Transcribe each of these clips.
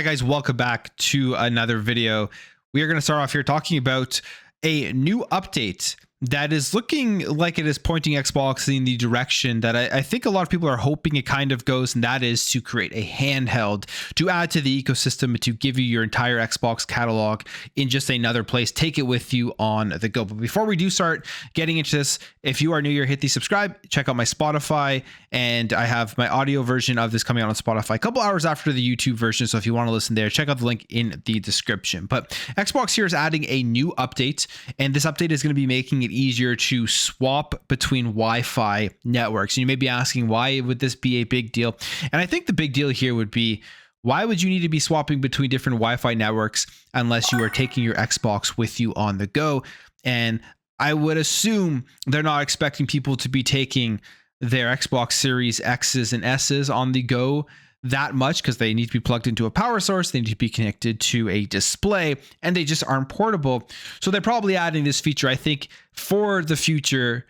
right, guys, welcome back to another video. We are going to start off here talking about a new update that is looking like it is pointing Xbox in the direction that I think a lot of people are hoping it kind of goes, and that is to create a handheld to add to the ecosystem, to give you your entire Xbox catalog in just another place. Take it with you on the go. But before we do start getting into this, if you are new here, hit the subscribe, check out my Spotify, and I have my audio version of this coming out on Spotify a couple hours after the YouTube version. So if you want to listen there, check out the link in the description. But Xbox here is adding a new update, and this update is going to be making it easier to swap between Wi-Fi networks. And you may be asking, why would this be a big deal? And I think the big deal here would be, why would you need to be swapping between different Wi-Fi networks unless you are taking your Xbox with you on the go? And I would assume they're not expecting people to be taking their Xbox Series X's and S's on the go that much, because they need to be plugged into a power source, they need to be connected to a display, and they just aren't portable. So they're probably adding this feature, I think, for the future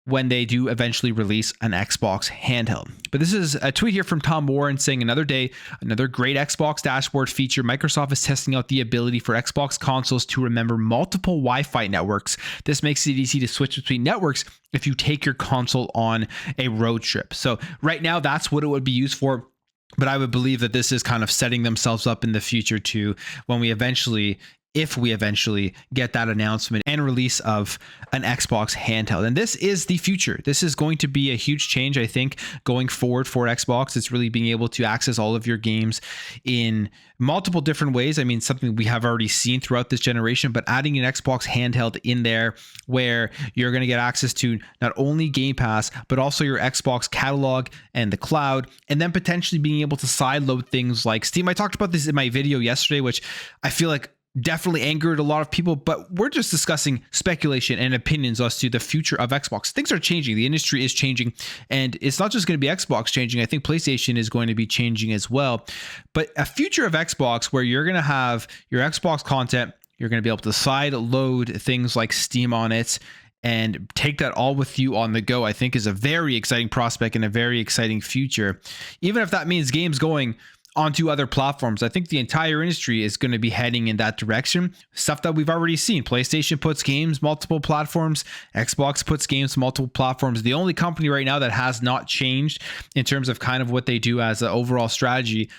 when they do eventually release an Xbox handheld. But this is a tweet here from Tom Warren saying, another day, another great Xbox dashboard feature. Microsoft is testing out the ability for Xbox consoles to remember multiple Wi-Fi networks. This makes it easy to switch between networks if you take your console on a road trip. So right now, that's what it would be used for. But I would believe that this is kind of setting themselves up in the future to when we eventually, if we eventually get that announcement and release of an Xbox handheld. And this is the future. This is going to be a huge change, I think, going forward for Xbox. It's really being able to access all of your games in multiple different ways. I mean, something we have already seen throughout this generation, but adding an Xbox handheld in there where you're going to get access to not only Game Pass, but also your Xbox catalog and the cloud, and then potentially being able to sideload things like Steam. I talked about this in my video yesterday, which I feel like definitely angered a lot of people, but we're just discussing speculation and opinions as to the future of Xbox. Things are changing. The industry is changing, and it's not just going to be Xbox changing. I think PlayStation is going to be changing as well. But a future of Xbox where you're going to have your Xbox content, you're going to be able to side load things like Steam on it and take that all with you on the go, I think is a very exciting prospect and a very exciting future. Even if that means games going onto other platforms, I think the entire industry is going to be heading in that direction. Stuff that we've already seen. PlayStation puts games multiple platforms. Xbox puts games multiple platforms. The only company right now that has not changed in terms of kind of what they do as an overall strategy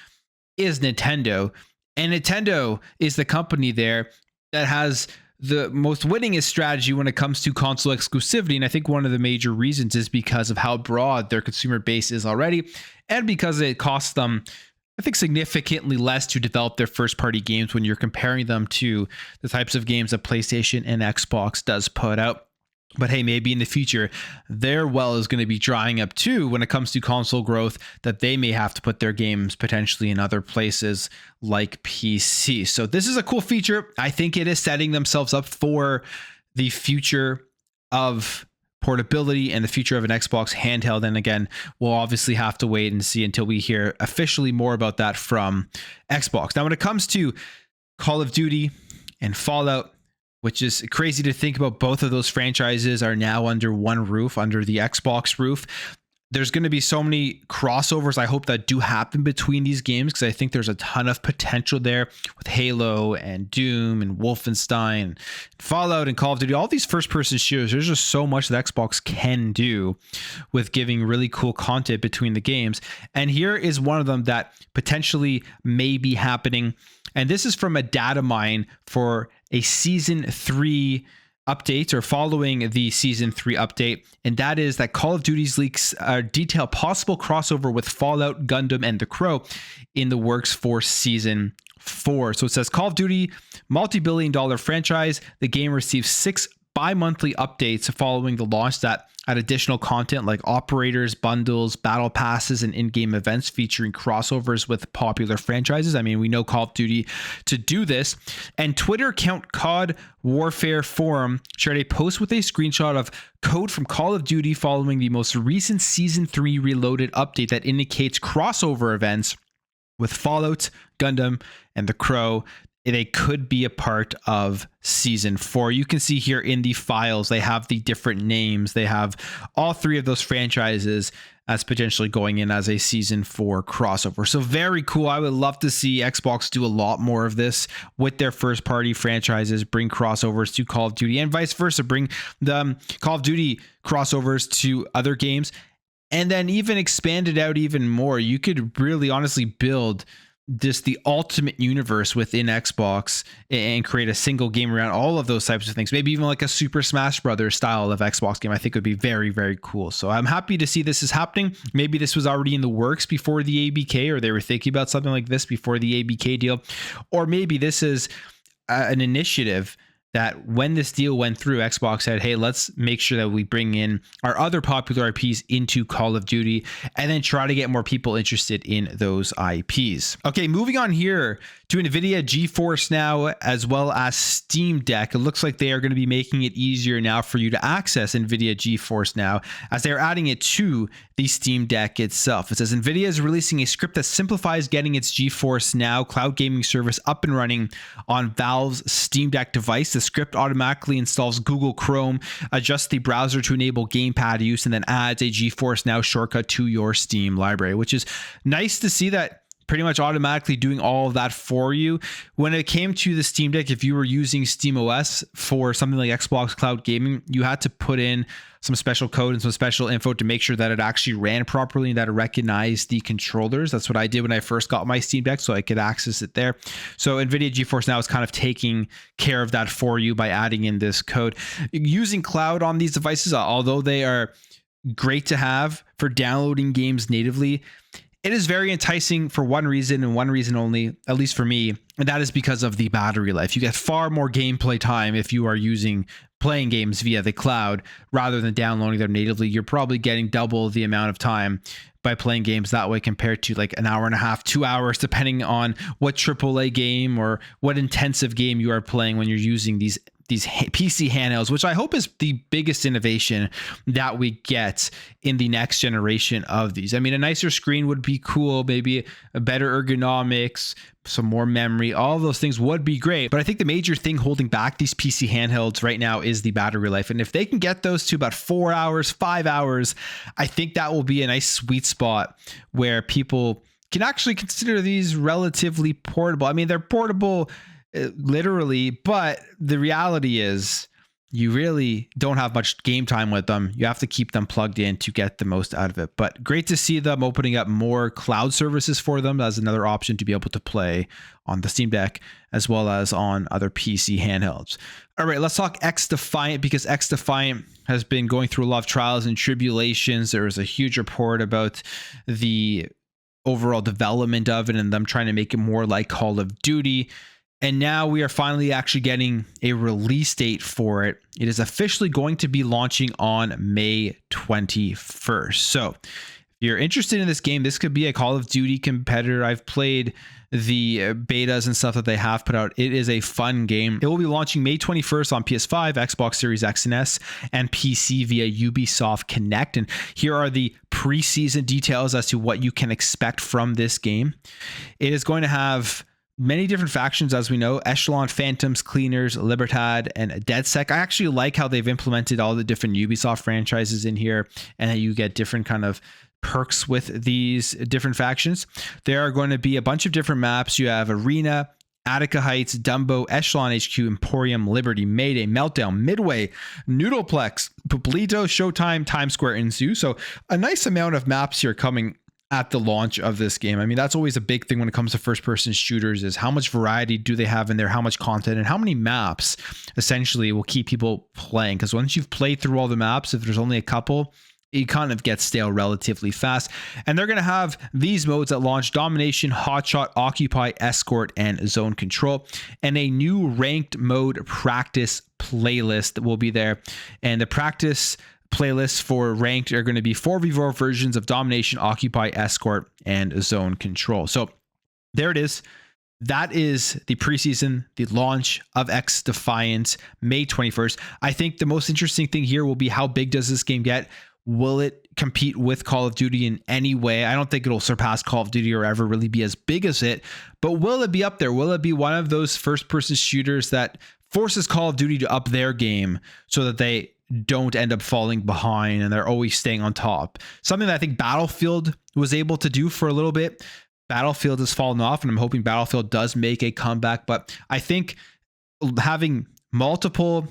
is Nintendo. And Nintendo is the company there that has the most winningest strategy when it comes to console exclusivity. And I think one of the major reasons is because of how broad their consumer base is already, and because it costs them, I think, significantly less to develop their first-party games when you're comparing them to the types of games that PlayStation and Xbox does put out. But hey, maybe in the future, their well is going to be drying up too when it comes to console growth, that they may have to put their games potentially in other places like PC. So this is a cool feature. I think it is setting themselves up for the future of portability and the future of an Xbox handheld. And again, we'll obviously have to wait and see until we hear officially more about that from Xbox. Now, when it comes to Call of Duty and Fallout, which is crazy to think about, both of those franchises are now under one roof, under the Xbox roof. There's going to be so many crossovers, I hope, that do happen between these games, because I think there's a ton of potential there with Halo and Doom and Wolfenstein and Fallout and Call of Duty, all these first-person shooters. There's just so much that Xbox can do with giving really cool content between the games. And here is one of them that potentially may be happening. And this is from a data mine for a Season 3 updates, or following the Season 3 update, and that is that Call of Duty's leaks detail possible crossover with Fallout, Gundam, and The Crow in the works for Season 4. So it says, Call of Duty, multi-billion-dollar franchise. The game receives 6 bi-monthly updates following the launch that add additional content like operators, bundles, battle passes, and in-game events featuring crossovers with popular franchises. I mean, we know Call of Duty to do this. And Twitter account COD Warfare Forum shared a post with a screenshot of code from Call of Duty following the most recent Season 3 Reloaded update that indicates crossover events with Fallout, Gundam, and The Crow. they could be a part of season 4. You can see here in the files, they have the different names. They have all 3 of those franchises as potentially going in as a season 4 crossover. So very cool. I would love to see Xbox do a lot more of this with their first party franchises, bring crossovers to Call of Duty and vice versa, bring the Call of Duty crossovers to other games, and then even expand it out even more. You could really honestly build just the ultimate universe within Xbox and create a single game around all of those types of things. Maybe even like a Super Smash Brothers style of Xbox game. I think would be very, very cool. So I'm happy to see this is happening. Maybe this was already in the works before the ABK, or they were thinking about something like this before the ABK deal. Or maybe this is an initiative that when this deal went through, Xbox said, hey, let's make sure that we bring in our other popular IPs into Call of Duty and then try to get more people interested in those IPs. Okay, moving on here to NVIDIA GeForce Now as well as Steam Deck. It looks like they are going to be making it easier now for you to access NVIDIA GeForce Now as they're adding it to the Steam Deck itself. It says NVIDIA is releasing a script that simplifies getting its GeForce Now cloud gaming service up and running on Valve's Steam Deck device. The script automatically installs Google Chrome, adjusts the browser to enable gamepad use, and then adds a GeForce Now shortcut to your Steam library, which is nice to see that pretty much automatically doing all of that for you. When it came to the Steam Deck, if you were using SteamOS for something like Xbox Cloud Gaming, you had to put in some special code and some special info to make sure that it actually ran properly and that it recognized the controllers. That's what I did when I first got my Steam Deck, so I could access it there. So NVIDIA GeForce Now is kind of taking care of that for you by adding in this code. Using cloud on these devices, although they are great to have for downloading games natively, it is very enticing for one reason and one reason only, at least for me, and that is because of the battery life. You get far more gameplay time if you are playing games via the cloud rather than downloading them natively. You're probably getting double the amount of time by playing games that way compared to like an hour and a half, 2 hours, depending on what AAA game or what intensive game you are playing when you're using these PC handhelds, which I hope is the biggest innovation that we get in the next generation of these. I mean, a nicer screen would be cool, maybe a better ergonomics, some more memory, all of those things would be great. But I think the major thing holding back these PC handhelds right now is the battery life. And if they can get those to about 4 hours, 5 hours, I think that will be a nice sweet spot where people can actually consider these relatively portable. I mean, they're portable literally, but the reality is you really don't have much game time with them. You have to keep them plugged in to get the most out of it. But great to see them opening up more cloud services for them as another option to be able to play on the Steam Deck as well as on other PC handhelds. All right, let's talk xDefiant, because xDefiant has been going through a lot of trials and tribulations. There was a huge report about the overall development of it and them trying to make it more like Call of Duty. And now we are finally actually getting a release date for it. It is officially going to be launching on May 21st. So if you're interested in this game, this could be a Call of Duty competitor. I've played the betas and stuff that they have put out. It is a fun game. It will be launching May 21st on PS5, Xbox Series X and S, and PC via Ubisoft Connect. And here are the preseason details as to what you can expect from this game. It is going to have many different factions, as we know: Echelon, Phantoms, Cleaners, Libertad, and DedSec. I actually like how they've implemented all the different Ubisoft franchises in here, and that you get different kind of perks with these different factions. There are going to be a bunch of different maps. You have Arena, Attica Heights, Dumbo, Echelon HQ, Emporium, Liberty, Mayday, Meltdown, Midway, Noodleplex, Pueblito, Showtime, Times Square, and Zoo. So a nice amount of maps here coming at the launch of this game. I mean, that's always a big thing when it comes to first-person shooters, is how much variety do they have in there, how much content, and how many maps essentially will keep people playing. Because once you've played through all the maps, if there's only a couple, it kind of gets stale relatively fast. And they're going to have these modes at launch: Domination, Hotshot, Occupy, Escort, and Zone Control. And a new ranked mode practice playlist will be there. And the practice playlists for ranked are going to be 4v4 versions of Domination, Occupy, Escort, and Zone Control. So there it is. That is the preseason, the launch of xDefiant, May 21st. I think the most interesting thing here will be how big does this game get? Will it compete with Call of Duty in any way? I don't think it'll surpass Call of Duty or ever really be as big as it, but will it be up there? Will it be one of those first-person shooters that forces Call of Duty to up their game so that they don't end up falling behind and they're always staying on top? Something that I think Battlefield was able to do for a little bit. Battlefield has fallen off, and I'm hoping Battlefield does make a comeback, but I think having multiple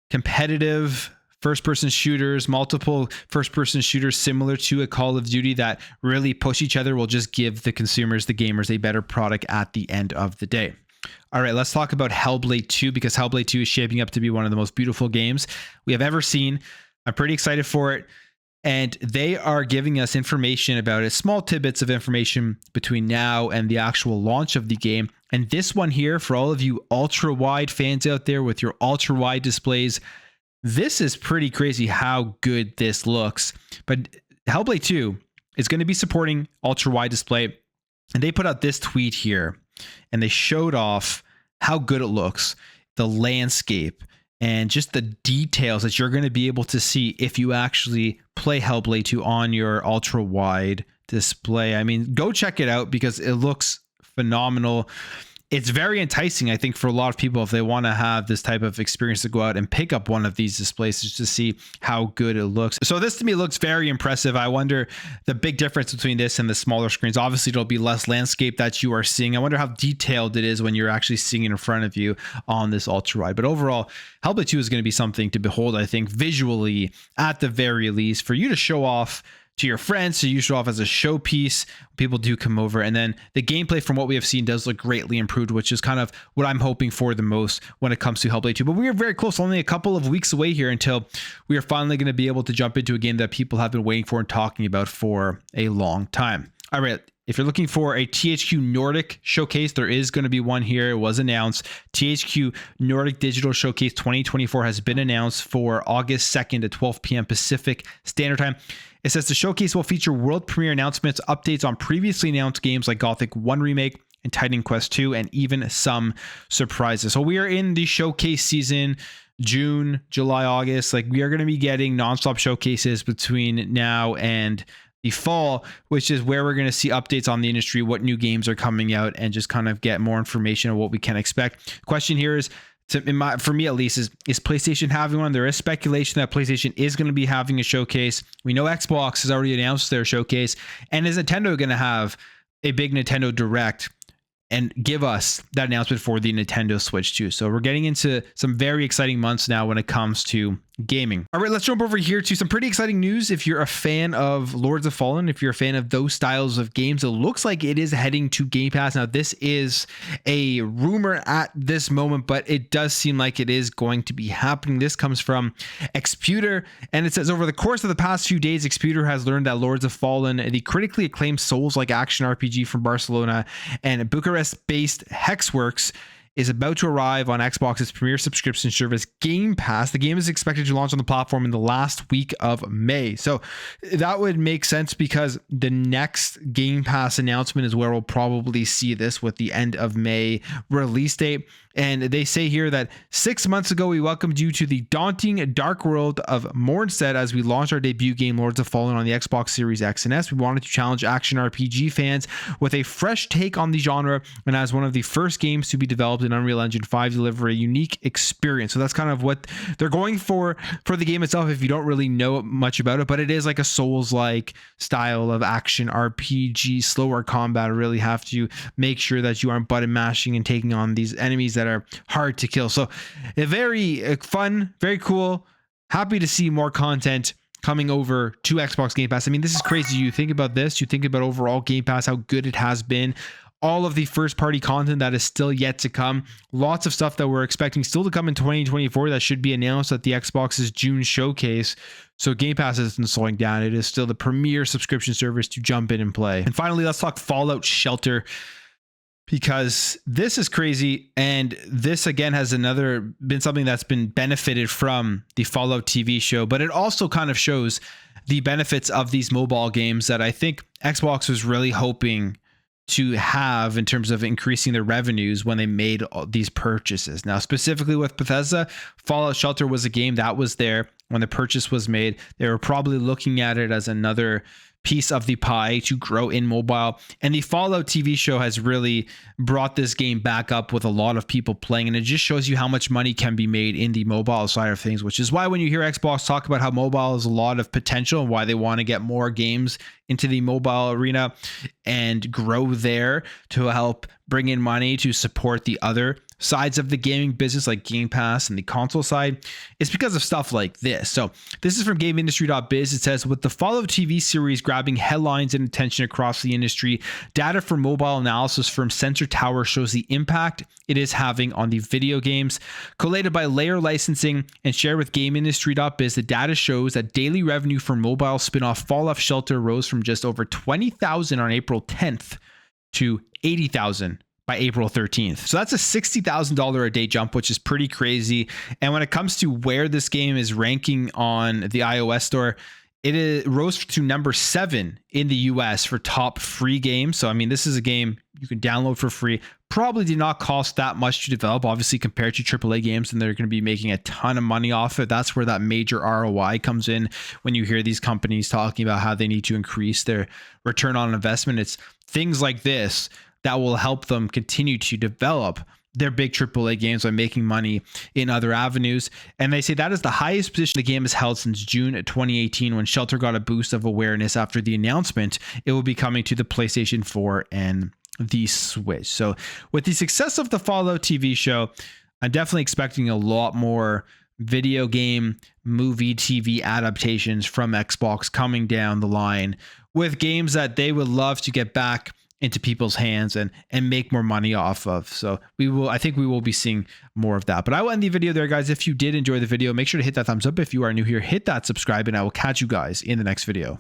competitive first-person shooters, multiple first-person shooters similar to a Call of Duty that really push each other will just give the consumers, the gamers, a better product at the end of the day. All right, let's talk about Hellblade 2, because Hellblade 2 is shaping up to be one of the most beautiful games we have ever seen. I'm pretty excited for it. And they are giving us information about it, small tidbits of information between now and the actual launch of the game. And this one here, for all of you ultra-wide fans out there with your ultra-wide displays, this is pretty crazy how good this looks. But Hellblade 2 is going to be supporting ultra-wide display. And they put out this tweet here, and they showed off how good it looks, the landscape, and just the details that you're going to be able to see if you actually play Hellblade 2 on your ultra-wide display. I mean, go check it out because it looks phenomenal. It's very enticing, I think, for a lot of people if they want to have this type of experience to go out and pick up one of these displays just to see how good it looks. So this to me looks very impressive. I wonder the big difference between this and the smaller screens. Obviously, there'll be less landscape that you are seeing. I wonder how detailed it is when you're actually seeing it in front of you on this ultra-wide. But overall, Hellblade 2 is going to be something to behold, I think, visually at the very least, for you to show off to your friends, so you show off as a showpiece. People do come over, and then the gameplay from what we have seen does look greatly improved, which is kind of what I'm hoping for the most when it comes to Hellblade 2. But we are very close, only a couple of weeks away here until we are finally going to be able to jump into a game that people have been waiting for and talking about for a long time. All right. If you're looking for a THQ Nordic Showcase, there is going to be one here. It was announced. THQ Nordic Digital Showcase 2024 has been announced for August 2nd at 12 p.m. Pacific Standard Time. It says the showcase will feature world premiere announcements, updates on previously announced games like Gothic 1 Remake and Titan Quest 2, and even some surprises. So we are in the showcase season, June, July, August. Like, we are going to be getting nonstop showcases between now and the fall, which is where we're going to see updates on the industry, what new games are coming out, and just kind of get more information on what we can expect. Question here is, for me at least, is PlayStation having one? There is speculation that PlayStation is going to be having a showcase. We know Xbox has already announced their showcase, and is Nintendo going to have a big Nintendo Direct and give us that announcement for the Nintendo Switch too? So we're getting into some very exciting months now when it comes to gaming. All right, let's jump over here to some pretty exciting news. If you're a fan of Lords of Fallen, if you're a fan of those styles of games, it looks like it is heading to Game Pass. Now, this is a rumor at this moment, but it does seem like it is going to be happening. This comes from Xputer, and it says, over the course of the past few days, Xputer has learned that Lords of Fallen, the critically acclaimed Souls-like action RPG from Barcelona and Bucharest-based Hexworks, is about to arrive on Xbox's premier subscription service, Game Pass. The game is expected to launch on the platform in the last week of May. So that would make sense because the next Game Pass announcement is where we'll probably see this, with the end of May release date. And they say here that 6 months ago, we welcomed you to the daunting dark world of Mornstead as we launched our debut game, Lords of Fallen, on the Xbox Series X and S. We wanted to challenge action RPG fans with a fresh take on the genre, and as one of the first games to be developed in Unreal Engine 5, deliver a unique experience. So that's kind of what they're going for the game itself, if you don't really know much about it. But it is like a Souls-like style of action RPG, slower combat. Really have to make sure that you aren't button mashing and taking on these enemies that are hard to kill. So very fun, very cool. Happy to see more content coming over to Xbox Game Pass. I mean, this is crazy. You think about this, you think about overall Game Pass, how good it has been. All of the first party content that is still yet to come. Lots of stuff that we're expecting still to come in 2024 that should be announced at the Xbox's June showcase. So Game Pass isn't slowing down. It is still the premier subscription service to jump in and play. And finally, let's talk Fallout Shelter, because this is crazy. And this again has been something that's been benefited from the Fallout TV show, but it also kind of shows the benefits of these mobile games that I think Xbox was really hoping to have in terms of increasing their revenues when they made all these purchases. Now, specifically with Bethesda, Fallout Shelter was a game that was there when the purchase was made. They were probably looking at it as another piece of the pie to grow in mobile, and the Fallout TV show has really brought this game back up with a lot of people playing, and it just shows you how much money can be made in the mobile side of things, which is why when you hear Xbox talk about how mobile has a lot of potential and why they want to get more games into the mobile arena and grow there to help bring in money to support the other sides of the gaming business like Game Pass and the console side, it's because of stuff like this. So this is from GameIndustry.biz. It says, with the Fallout TV series grabbing headlines and attention across the industry, data from mobile analysis firm Sensor Tower shows the impact it is having on the video games. Collated by Layer Licensing and shared with GameIndustry.biz, the data shows that daily revenue for mobile spin-off Fallout Shelter rose from just over 20,000 on April 10th to 80,000 by April 13th. So that's a $60,000 a day jump, which is pretty crazy. And when it comes to where this game is ranking on the iOS store, it rose to number 7 in the US for top free games. So, I mean, this is a game you can download for free. Probably did not cost that much to develop, obviously, compared to AAA games, and they're going to be making a ton of money off it. That's where that major ROI comes in when you hear these companies talking about how they need to increase their return on investment. It's things like this that will help them continue to develop their big AAA games by making money in other avenues. And they say that is the highest position the game has held since June 2018, when Shelter got a boost of awareness after the announcement it will be coming to the PlayStation 4 and the Switch. So with the success of the Fallout TV show, I'm definitely expecting a lot more video game, movie, TV adaptations from Xbox coming down the line, with games that they would love to get back into people's hands and make more money off of. So I think we will be seeing more of that. But I will end the video there, guys. If you did enjoy the video, make sure to hit that thumbs up. If you are new here, hit that subscribe, and I will catch you guys in the next video.